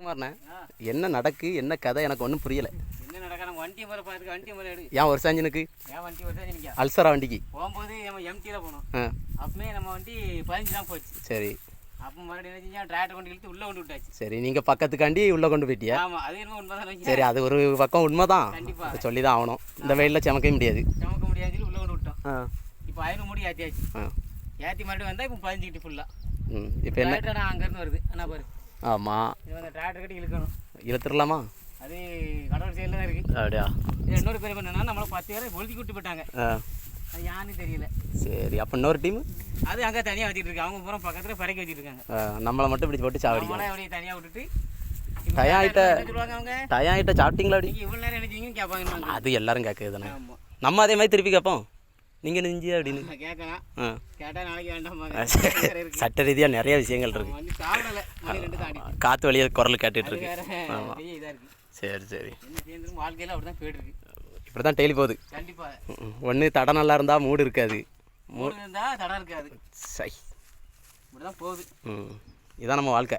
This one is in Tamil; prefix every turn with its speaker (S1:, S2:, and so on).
S1: குமார்ண்ணே, என்ன நடக்கு என்ன கதை எனக்கு ஒன்றும் புரியலை.
S2: என்ன நடக்க நம்ம வண்டியை முறை பார்த்துக்க வண்டியை முறை எடு.
S1: ஏன் ஒரு சாஞ்சினுக்கு
S2: ஏன் வண்டி ஒரு சாஞ்சினிக்கா
S1: அல்சரா வண்டிக்கு
S2: போகும்போது நம்ம எம்டியில் போனோம். அப்பமே நம்ம வண்டி 15 தான் போச்சு.
S1: சரி.
S2: அப்போ மறுபடியும் என்ன செஞ்சா டிராக்டர் கொண்டு இழுத்து உள்ளே கொண்டு விட்டாச்சு.
S1: சரி, நீங்கள் பக்கத்துக்காண்டி உள்ளே கொண்டு போயிட்டியா?
S2: ஆமாம், அது என்ன உண்மை தான்.
S1: சரி, அது ஒரு பக்கம் உண்மை தான்.
S2: கண்டிப்பாக
S1: சொல்லி தான் ஆகணும். இந்த வெயிலில் சமைக்க முடியாது.
S2: சமைக்க முடியாதுன்னு சொல்லி உள்ளே கொண்டு விட்டோம். இப்போ 500 மூடி ஏற்றியாச்சு. ஏற்றி மறுபடியும் வந்தால் இப்போ 15 கிட்ட ஃபுல்லாக.
S1: இப்போ என்ன
S2: டிராக்டர் அங்கேருந்து வருது. ஆனால் பாரு.
S1: ஆமாம்,
S2: இது வந்து டிராக்டர் கட்டி இழுக்கணும்.
S1: இழுத்துடலாமா?
S2: அது கடவுள் சைடில் தான் இருக்குது.
S1: அப்படியா?
S2: இது இன்னொரு பேர் என்னன்னா நம்மளை 10 பேரை ஒழுதி விட்டு போயிட்டாங்க. அது யான்னு தெரியல.
S1: சரி, அப்போ இன்னொரு டீமு
S2: அது அங்கே தனியாக வச்சுட்டு இருக்கு. அவங்க பூரா பக்கத்தில் பறக்க வச்சுட்டு இருக்காங்க.
S1: நம்மளை மட்டும் இப்படி போட்டு சாவடிக்கலாம்.
S2: நம்மளே அப்படியே தனியாக விட்டுட்டு
S1: டயாயிட்ட சாப்பிட்டீங்களா? அப்படி
S2: இவ்வளோ நேரம் என்ன செஞ்சீங்கன்னு கேட்பாங்க.
S1: அது எல்லாரும் கேட்குது தானே.
S2: ஆமாம்,
S1: நம்ம அதே மாதிரி திருப்பி கேட்போம். நீங்கள் நெஞ்சு அப்படின்னு
S2: கேட்கலாம். கேட்டால் நாளைக்கு வேண்டாம்.
S1: சட்ட ரீதியாக நிறைய விஷயங்கள் இருக்கு.
S2: வந்து சாப்பிடலை, மணி 2 தாண்டி
S1: காற்று வழியாக குரல் கேட்டுட்டு இருக்கு.
S2: வேற பெரிய இதாக இருக்குது.
S1: சரி சரி,
S2: என்ன சேர்ந்துரும் வாழ்க்கையில் அப்படி தான் போயிட்டு இருக்கு.
S1: இப்படி தான் டெய்லி போகுது.
S2: கண்டிப்பாக
S1: ஒன்று தடம் நல்லா இருந்தால் மூடு இருக்காது,
S2: மூடு இருந்தால் தடம் இருக்காது.
S1: சை
S2: இப்படி தான் போகுது.
S1: இதான் நம்ம வாழ்க்கை.